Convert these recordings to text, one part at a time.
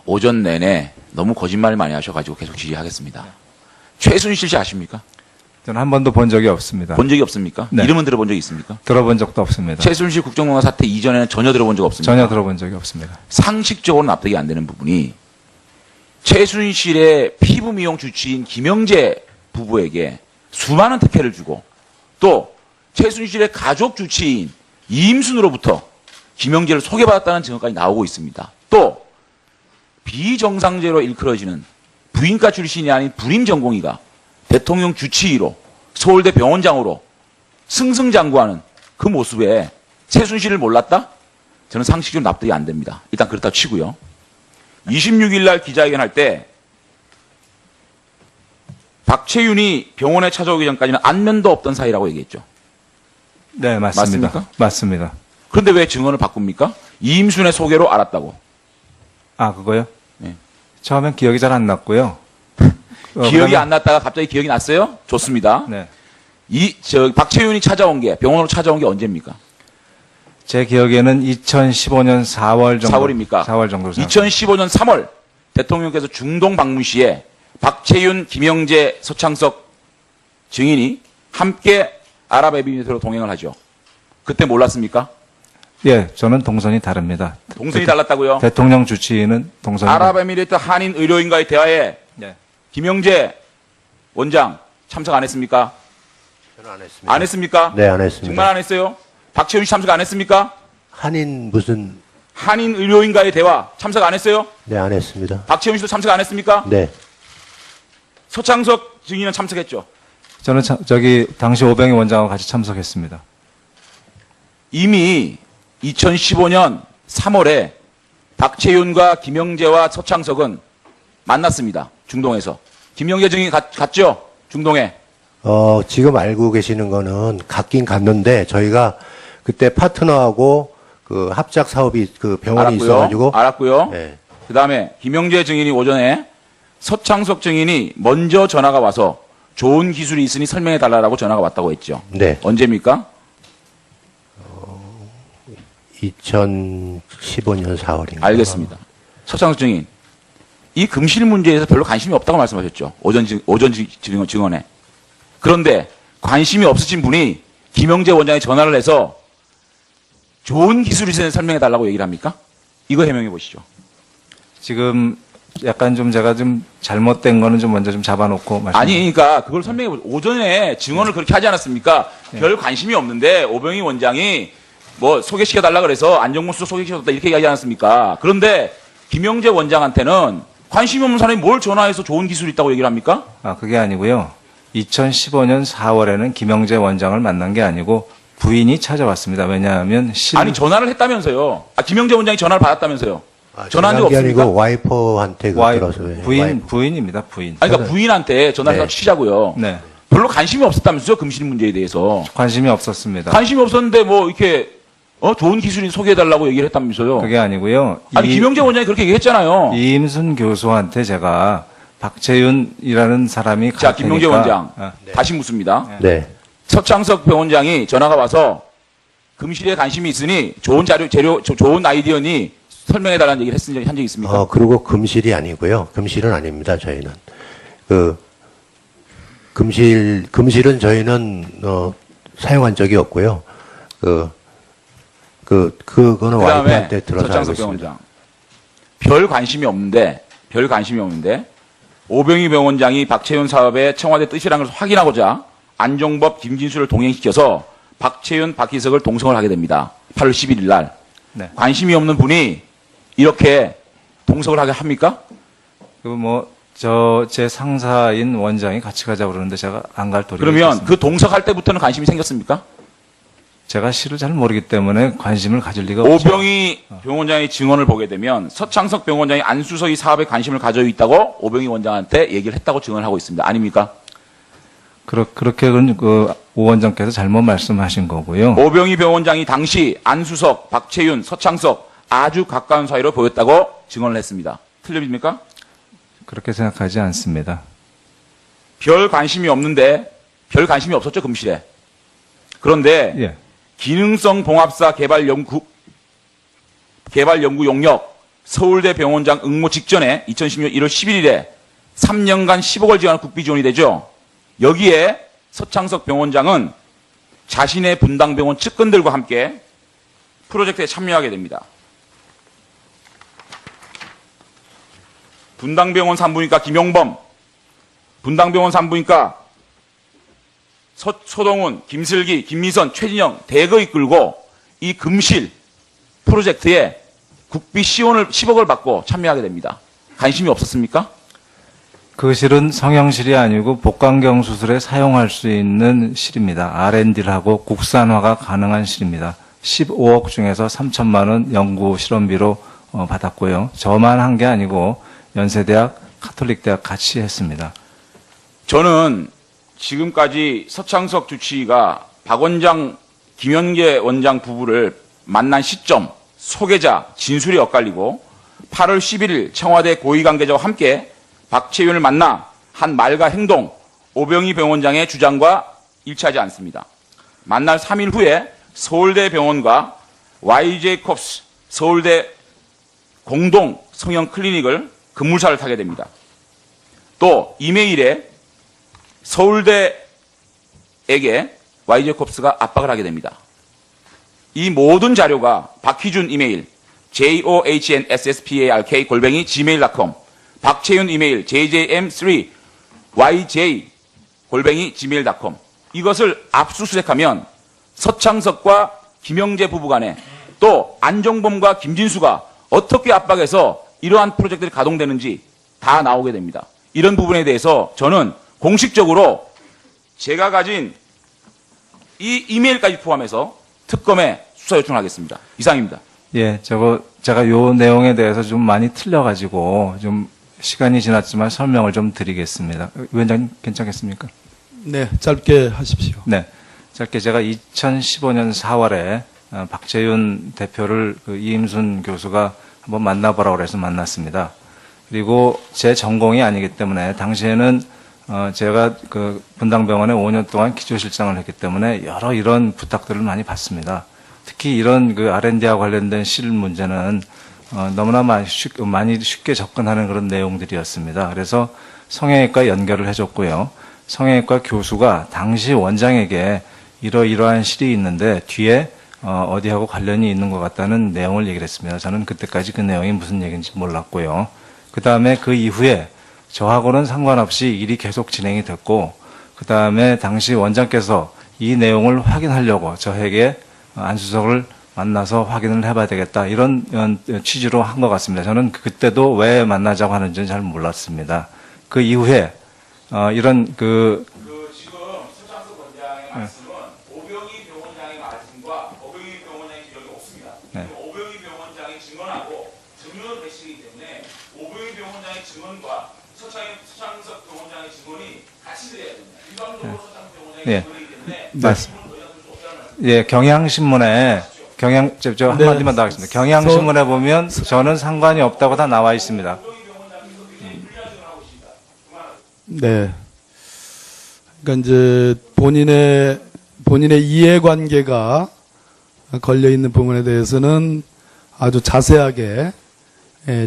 오전 내내 너무 거짓말 많이 하셔가지고 계속 지지하겠습니다. 최순실 씨 아십니까? 저는 한 번도 본 적이 없습니다. 본 적이 없습니까? 네. 이름은 들어본 적이 있습니까? 들어본 적도 없습니다. 최순실 국정농단 사태 이전에는 전혀 들어본 적 없습니다. 전혀 들어본 적이 없습니다. 상식적으로는 납득이 안 되는 부분이 최순실의 피부 미용 주치인 김영재 부부에게 수많은 특혜를 주고 또 최순실의 가족 주치인 이임순으로부터 김영재를 소개받았다는 증거까지 나오고 있습니다. 또 비정상적으로 일컬어지는 부인과 출신이 아닌 불임 전공의가 대통령 주치의로 서울대 병원장으로 승승장구하는 그 모습에 최순실을 몰랐다? 저는 상식적으로 납득이 안 됩니다. 일단 그렇다고 치고요. 26일 날 기자회견 할 때 박채윤이 병원에 찾아오기 전까지는 안면도 없던 사이라고 얘기했죠. 네, 맞습니다. 맞습니까? 맞습니다. 그런데 왜 증언을 바꿉니까? 이임순의 소개로 알았다고. 아, 그거요? 네. 처음엔 기억이 잘 안 났고요. 기억이 안 났다가 갑자기 기억이 났어요? 좋습니다. 네. 박채윤이 찾아온 게, 병원으로 찾아온 게 언제입니까? 제 기억에는 2015년 4월 정도. 4월입니까? 4월 정도. 2015년 3월 대통령께서 중동 방문 시에 박채윤, 김영재, 서창석 증인이 함께 아랍에미리트로 동행을 하죠. 그때 몰랐습니까? 예, 저는 동선이 다릅니다. 동선이 달랐다고요? 대통령 주치의는 동선이. 아랍에미리트 한인 의료인과의 대화에 네. 김영재 원장 참석 안 했습니까? 저는 안 했습니다. 안 했습니까? 네, 안 했습니다. 정말 안 했어요? 박채윤 씨 참석 안 했습니까? 한인 무슨? 한인 의료인과의 대화 참석 안 했어요? 네, 안 했습니다. 박채윤 씨도 참석 안 했습니까? 네. 서창석 증인은 참석했죠. 저는 당시 오병희 원장하고 같이 참석했습니다. 이미 2015년 3월에 박채윤과 김영재와 서창석은 만났습니다. 중동에서. 김영재 증인 갔죠? 중동에. 지금 알고 계시는 거는 갔긴 갔는데 저희가 그때 파트너하고 그 합작 사업이 그 병원이 알았고요. 있어가지고. 알았고요. 네. 그 다음에 김영재 증인이 오전에 서창석 증인이 먼저 전화가 와서 좋은 기술이 있으니 설명해 달라고 전화가 왔다고 했죠. 네. 언제입니까? 2015년 4월인가. 알겠습니다. 서창석 증인. 이 금실 문제에서 별로 관심이 없다고 말씀하셨죠. 오전 증언에. 그런데 관심이 없으신 분이 김영재 원장이 전화를 해서 좋은 기술이 있으니 설명해 달라고 얘기를 합니까? 이거 해명해 보시죠. 지금 약간 좀 제가 좀 잘못된 거는 좀 먼저 좀 잡아놓고 말씀. 아니, 그러니까 그걸 설명해 보시죠. 오전에 증언을 그렇게 하지 않았습니까? 별 관심이 없는데 오병희 원장이 뭐 소개시켜 달라 그래서 안정문 수석 소개시켜줬다 이렇게 얘기하지 않았습니까? 그런데 김영재 원장한테는 관심이 없는 사람이 뭘 전화해서 좋은 기술이 있다고 얘기를 합니까? 아, 그게 아니고요. 2015년 4월에는 김영재 원장을 만난 게 아니고 부인이 찾아왔습니다. 왜냐하면 아니, 전화를 했다면서요. 김영재 원장이 전화를 받았다면서요. 전화한 적 전화한 게 없습니까? 아니고 와이프한테 들어서. 부인입니다. 부인. 아니, 그러니까 부인한테 전화를 해서 네. 치자고요. 네. 별로 관심이 없었다면서요, 금실 문제에 대해서. 관심이 없었습니다. 관심이 없었는데 뭐 이렇게 좋은 기술이 소개해달라고 얘기를 했다면서요. 그게 아니고요. 아니, 김영재 원장이 그렇게 얘기했잖아요. 이임순 교수한테 제가 박채윤이라는 사람이 자, 김영재 원장. 네. 다시 묻습니다. 네. 서창석 병원장이 전화가 와서 금실에 관심이 있으니 좋은 좋은 아이디어니 설명해달라는 얘기를 한 적이 있습니까? 그리고 금실이 아니고요. 금실은 아닙니다. 저희는 금실은 저희는 사용한 적이 없고요. 그거는 그다음에 와이프한테 들어서 알고 서창석 있습니다. 병원장. 별 관심이 없는데 오병희 병원장이 박채윤 사업의 청와대 뜻이라는 것을 확인하고자 안종법, 김진수를 동행시켜서 박채윤, 박희석을 동성을 하게 됩니다. 8월 11일 날. 네. 관심이 없는 분이 이렇게 동석을 하게 합니까? 제 상사인 원장이 같이 가자고 그러는데 제가 안 갈 도리가 그러면 있겠습니다. 그 동석할 때부터는 관심이 생겼습니까? 제가 시를 잘 모르기 때문에 관심을 가질 리가 없죠. 오병희 병원장의 증언을 보게 되면 서창석 병원장이 안수석이 사업에 관심을 가지고 있다고 오병희 원장한테 얘기를 했다고 증언을 하고 있습니다. 아닙니까? 그렇게 오 원장께서 잘못 말씀하신 거고요. 오병희 병원장이 당시 안수석, 박채윤, 서창석 아주 가까운 사이로 보였다고 증언을 했습니다. 틀립니까? 그렇게 생각하지 않습니다. 별 관심이 없었죠, 금실에. 그런데 예. 기능성 봉합사 개발 연구 용역 서울대 병원장 응모 직전에 2016년 1월 11일에 3년간 10억을 지원한 국비 지원이 되죠. 여기에 서창석 병원장은 자신의 분당병원 측근들과 함께 프로젝트에 참여하게 됩니다. 분당병원 산부인과 김용범, 분당병원 산부인과 소동훈, 김슬기, 김미선, 최진영 대거 이끌고 이 금실 프로젝트에 국비 시원을 10억을 받고 참여하게 됩니다. 관심이 없었습니까? 그 실은 성형실이 아니고 복강경 수술에 사용할 수 있는 실입니다. R&D를 하고 국산화가 가능한 실입니다. 15억 중에서 3천만 원 연구 실험비로 받았고요. 저만 한 게 아니고 연세대학, 카톨릭대학 같이 했습니다. 저는 지금까지 서창석 주치의가 박 원장, 김현계 원장 부부를 만난 시점, 소개자, 진술이 엇갈리고 8월 11일 청와대 고위관계자와 함께 박채윤을 만나 한 말과 행동, 오병희 병원장의 주장과 일치하지 않습니다. 만날 3일 후에 서울대 병원과 YJ-콥스 서울대 공동 성형 클리닉을 급물차를 타게 됩니다. 또 이메일에 서울대에게 YJ-콥스가 압박을 하게 됩니다. 이 모든 자료가 박희준 이메일 johnspark@gmail.com, 박채윤 이메일 jjm3yj@gmail.com 이것을 압수수색하면 서창석과 김영재 부부 간에 또 안종범과 김진수가 어떻게 압박해서 이러한 프로젝트들이 가동되는지 다 나오게 됩니다. 이런 부분에 대해서 저는 공식적으로 제가 가진 이 이메일까지 포함해서 특검에 수사 요청을 하겠습니다. 이상입니다. 예, 제가 요 내용에 대해서 좀 많이 틀려가지고 좀 시간이 지났지만 설명을 좀 드리겠습니다. 위원장님 괜찮겠습니까? 네, 짧게 하십시오. 네. 짧게 제가 2015년 4월에 박재윤 대표를 이임순 교수가 한번 만나보라고 해서 만났습니다. 그리고 제 전공이 아니기 때문에 당시에는 제가 그 분당병원에 5년 동안 기조실장을 했기 때문에 여러 이런 부탁들을 많이 받습니다. 특히 이런 그 R&D와 관련된 실 문제는 너무나 많이 쉽게 접근하는 그런 내용들이었습니다. 그래서 성형외과 연결을 해줬고요. 성형외과 교수가 당시 원장에게 이러이러한 실이 있는데 뒤에 어디하고 관련이 있는 것 같다는 내용을 얘기를 했습니다. 저는 그때까지 그 내용이 무슨 얘기인지 몰랐고요. 그 다음에 그 이후에 저하고는 상관없이 일이 계속 진행이 됐고, 그 다음에 당시 원장께서 이 내용을 확인하려고 저에게 안수석을 만나서 확인을 해봐야 되겠다, 이런 취지로 한 것 같습니다. 저는 그때도 왜 만나자고 하는지는 잘 몰랐습니다. 그 이후에 이런 지금 서창석 원장의 말씀은 오병희 병원장의 말씀과 오병희 병원장의 기록이 없습니다. 네. 오병희 병원장의 증언하고 증언은 배치이기 때문에 오병희 병원장의 증언과 서창석 병원장의 증언이 같이 드려야 됩니다. 일방적으로 서창석 병원장의 네. 증언이기 때문에 맞습니다. 예, 경향신문에 저 한마디만 더 하겠습니다. 경향신문에 보면 저는 상관이 없다고 다 나와 있습니다. 네. 그러니까 이제 본인의 이해관계가 걸려 있는 부분에 대해서는 아주 자세하게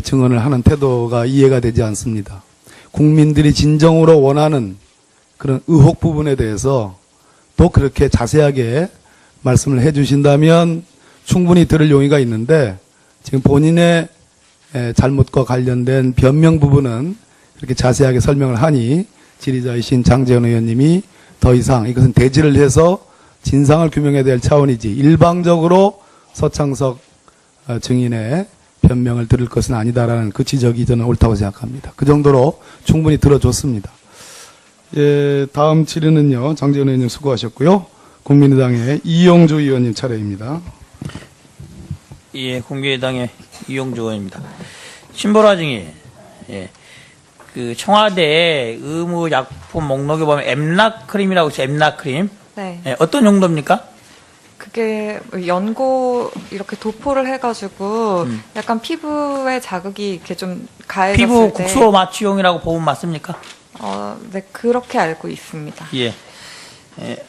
증언을 하는 태도가 이해가 되지 않습니다. 국민들이 진정으로 원하는 그런 의혹 부분에 대해서 또 그렇게 자세하게 말씀을 해주신다면 충분히 들을 용의가 있는데, 지금 본인의 잘못과 관련된 변명 부분은 그렇게 자세하게 설명을 하니 질의자이신 장재현 의원님이 더 이상 이것은 대지를 해서 진상을 규명해야 될 차원이지 일방적으로 서창석 증인의 변명을 들을 것은 아니다라는 그 지적이 저는 옳다고 생각합니다. 그 정도로 충분히 들어줬습니다. 예, 다음 질의는요, 장재현 의원님 수고하셨고요. 국민의당의 이용주 의원님 차례입니다. 예, 국민의당의 이용주 의원입니다. 신보라 증인, 예, 그 청와대 의무약품 목록에 보면 엠라크림이라고 있어요. 엠라크림. 네. 예, 어떤 용도입니까? 그게 연고 이렇게 도포를 해가지고 약간 피부에 자극이 이렇게 좀 가해졌을 피부 때. 국소 마취용이라고 보면 맞습니까? 네, 그렇게 알고 있습니다. 예. 예.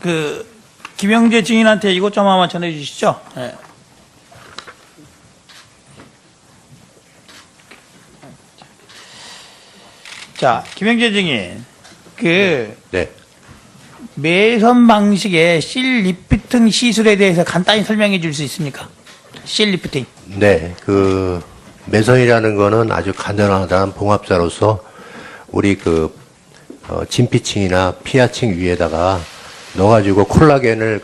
그 김영재 증인한테 이것 좀 한번 전해 주시죠. 예. 자, 김영재 증인. 그, 네. 매선 방식의 실 리프팅 시술에 대해서 간단히 설명해 줄 수 있습니까? 실 리프팅. 네. 그 매선이라는 거는 아주 간단하다는 봉합자로서 우리 진피층이나 피하층 위에다가 넣어가지고 콜라겐을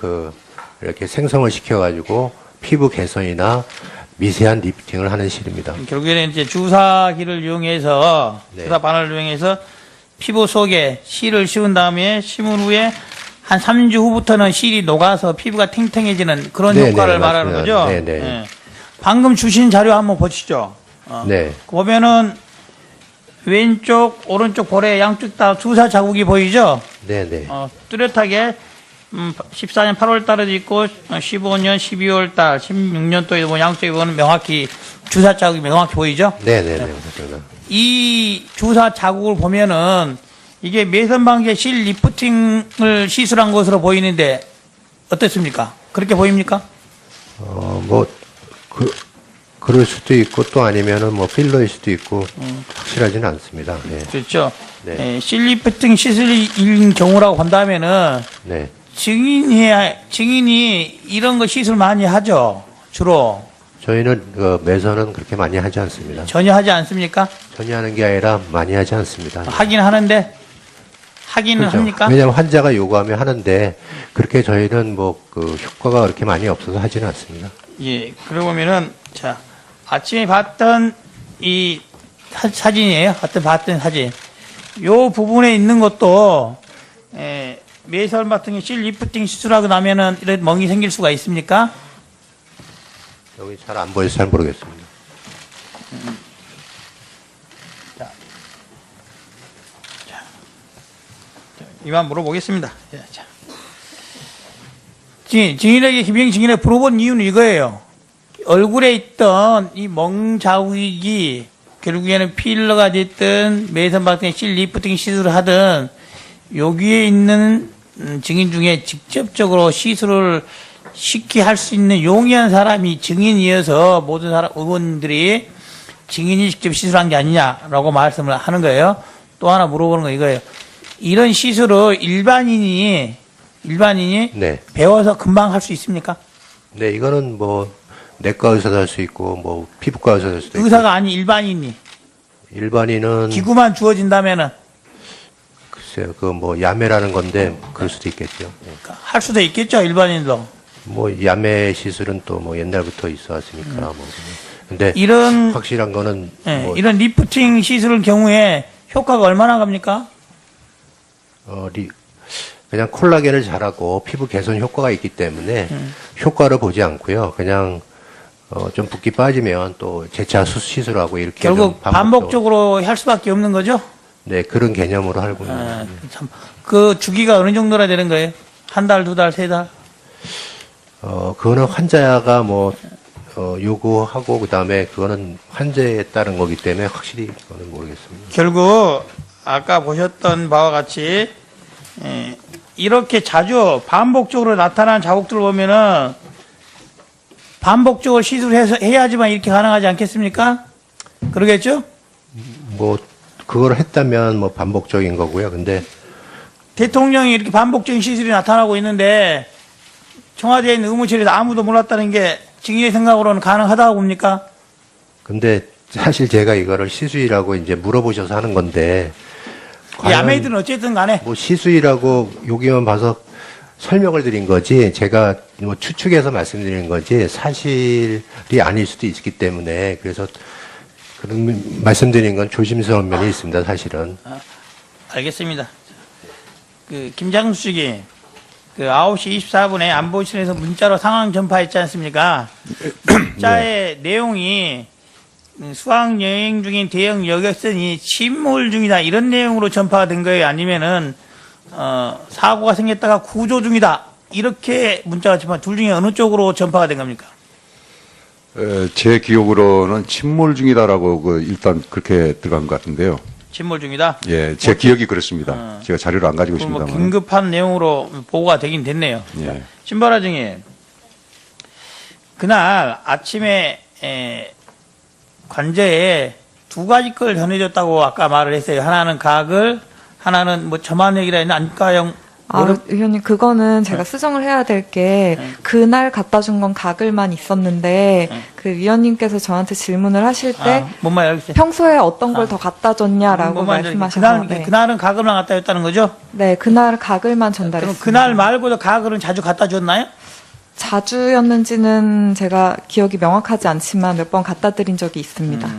이렇게 생성을 시켜가지고 피부 개선이나 미세한 리프팅을 하는 실입니다. 결국에는 이제 주사기를 이용해서, 네. 주사 바늘을 이용해서 피부 속에 실을 씌운 다음에 심은 후에 한 3주 후부터는 실이 녹아서 피부가 탱탱해지는 그런 네, 효과를 네, 말하는 맞습니다. 거죠? 네, 네. 방금 주신 자료 한번 보시죠. 네. 보면은 왼쪽, 오른쪽 볼에 양쪽 다 주사 자국이 보이죠? 네네. 뚜렷하게 14년 8월 달에도 있고 15년 12월 달, 16년도에도 뭐 양쪽에 보면 명확히 주사 자국이 명확히 보이죠? 네네네. 맞습니다. 이 주사 자국을 보면은 이게 매선 방식의 실 리프팅을 시술한 것으로 보이는데 어떻습니까? 그렇게 보입니까? 그럴 수도 있고 또 아니면은 필러일 수도 있고 확실하지는 않습니다. 네. 그렇죠. 네. 실 리프팅 시술인 경우라고 본다면은 네. 증인이 이런 거 시술 많이 하죠. 주로 저희는 매선은 그렇게 많이 하지 않습니다. 전혀 하지 않습니까? 전혀 하는 게 아니라 많이 하지 않습니다. 하긴 하는데 하기는 그렇죠. 합니까? 왜냐하면 환자가 요구하면 하는데 그렇게 저희는 효과가 그렇게 많이 없어서 하지는 않습니다. 예. 그러고 보면은 자 아침에 봤던 이 사진이에요. 봤던 사진. 요 부분에 있는 것도 매선 같은 게 실 리프팅 시술하고 나면은 이런 멍이 생길 수가 있습니까? 여기 잘 안 보여서 잘 모르겠습니다. 이만 물어보겠습니다. 자. 증인에게 김영 증인에 물어본 이유는 이거예요. 얼굴에 있던 이 멍자국이 결국에는 필러가 됐든 매선 방식의 실 리프팅 시술을 하든 여기에 있는 증인 중에 직접적으로 시술을 쉽게 할 수 있는 용이한 사람이 증인이어서 모든 의원들이 증인이 직접 시술한 게 아니냐라고 말씀을 하는 거예요. 또 하나 물어보는 건 이거예요. 이런 시술을 일반인이 네. 배워서 금방 할 수 있습니까? 네, 이거는 내과 의사도 할 수 있고 피부과 의사도 할 수도 있고 의사가 아닌 일반인이 일반인은 기구만 주어진다면은 글쎄요, 야매라는 건데 그럴 수도 있겠죠. 네. 할 수도 있겠죠, 일반인도. 야매 시술은 또 옛날부터 있어 왔으니까 근데 이런 확실한 거는 이런 리프팅 시술의 경우에 효과가 얼마나 갑니까? 그냥 콜라겐을 잘하고 피부 개선 효과가 있기 때문에 효과를 보지 않고요. 그냥 좀 붓기 빠지면 또 재차 시술하고 이렇게 결국 좀 반복적으로 할 수밖에 없는 거죠? 네, 그런 개념으로 알고 있습니다. 참, 그 주기가 어느 정도나 되는 거예요? 한 달, 두 달, 세 달? 그거는 환자가 요구하고 그다음에 그거는 환자에 따른 거기 때문에 확실히 그거는 모르겠습니다. 결국 아까 보셨던 바와 같이 이렇게 자주 반복적으로 나타나는 자국들을 보면은 반복적으로 시술해서 해야지만 이렇게 가능하지 않겠습니까? 그러겠죠? 그걸 했다면 반복적인 거고요. 근데 대통령이 이렇게 반복적인 시술이 나타나고 있는데 청와대에 있는 의무실에서 아무도 몰랐다는 게 증인의 생각으로는 가능하다고 봅니까? 근데 사실 제가 이거를 시수이라고 이제 물어보셔서 하는 건데 과연 야매들은 어쨌든 간에 시수이라고 여기만 봐서 설명을 드린 거지 제가 추측해서 말씀드리는 거지 사실이 아닐 수도 있기 때문에 그래서 그런 말씀드린 건 조심스러운 면이 있습니다. 사실은. 알겠습니다. 김장수 측이 9시 24분에 안보실에서 문자로 상황 전파했지 않습니까? 문자의 내용이 수학 여행 중인 대형 여객선이 침몰 중이다 이런 내용으로 전파가 된 거예요? 아니면은 사고가 생겼다가 구조 중이다 이렇게 문자가 전파 둘 중에 어느 쪽으로 전파가 된 겁니까? 제 기억으로는 침몰 중이다라고 일단 그렇게 들어간 것 같은데요. 침몰 중이다? 예, 제 기억이 그렇습니다. 제가 자료를 안 가지고 그럼 있습니다만. 긴급한 내용으로 보고가 되긴 됐네요. 예. 신바라 증인, 그날 아침에 관저에 두 가지 걸 전해줬다고 아까 말을 했어요. 하나는 가글, 하나는 뭐 저만액이라 했나 안과형. 의원님, 그거는 제가 수정을 해야 될 게, 그날 갖다 준 건 가글만 있었는데, 그 위원님께서 저한테 질문을 하실 때, 뭔 말인지 알겠어요. 평소에 어떤 걸 더 갖다 줬냐라고 뭔 말인지 말씀하셔서. 네. 그날은 가글만 갖다 줬다는 거죠? 네, 그날 가글만 그럼 전달했습니다. 그날 말고도 가글은 자주 갖다 줬나요? 자주였는지는 제가 기억이 명확하지 않지만 몇 번 갖다 드린 적이 있습니다.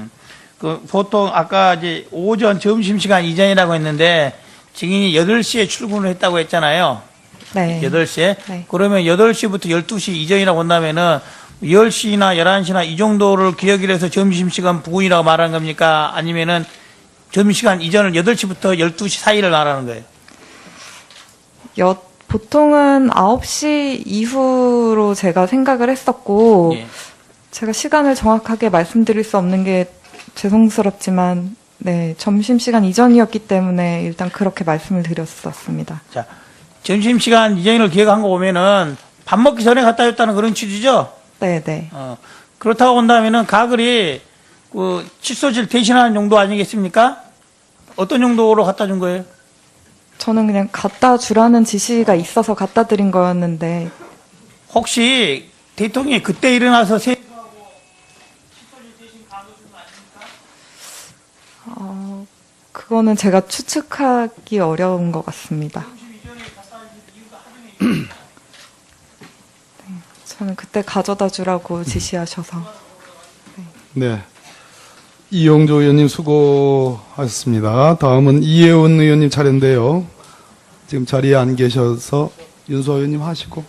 그 보통 아까 이제 오전 점심시간 이전이라고 했는데 증인이 8시에 출근을 했다고 했잖아요. 네. 8시에. 네. 그러면 8시부터 12시 이전이라고 본다면은 10시나 11시나 이 정도를 기억을 해서 점심시간 부근이라고 말하는 겁니까? 아니면은 점심시간 이전을 8시부터 12시 사이를 말하는 거예요? 보통은 9시 이후로 제가 생각을 했었고, 예. 제가 시간을 정확하게 말씀드릴 수 없는 게 죄송스럽지만, 네, 점심시간 이전이었기 때문에 일단 그렇게 말씀을 드렸었습니다. 자, 점심시간 이전을 기억한 거 보면은 밥 먹기 전에 갖다 줬다는 그런 취지죠? 네네. 그렇다고 본다면은 가글이 그 칫솔질 대신하는 용도 아니겠습니까? 어떤 용도로 갖다 준 거예요? 저는 그냥 갖다 주라는 지시가 있어서 갖다 드린 거였는데, 혹시 대통령이 그때 일어나서 그거는 제가 추측하기 어려운 것 같습니다. 네, 저는 그때 가져다 주라고 지시하셔서. 네. 이용조 의원님 수고하셨습니다. 다음은 이혜원 의원님 차례인데요. 지금 자리에 안 계셔서 윤수아 의원님 하시고